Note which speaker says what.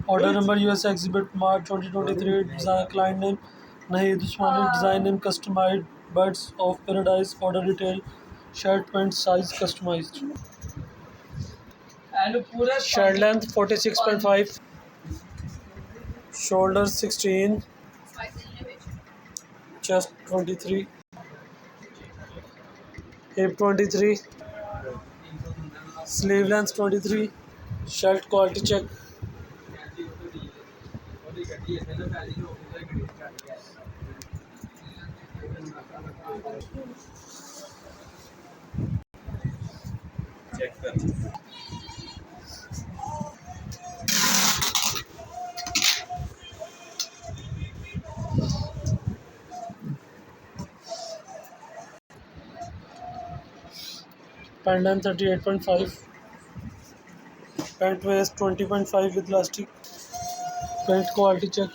Speaker 1: Order number US Exhibit March 2023. Design client name Naheed Usmani. Design name customized. Birds of Paradise. Order detail. Shirt pant size customized. Shirt length 46.5. Shoulders 16. Chest 23. Hip 23. Sleeve length 23. Shirt quality check. Pant length 38.5. Pant waist 20.5 with elastic. Pant quality check.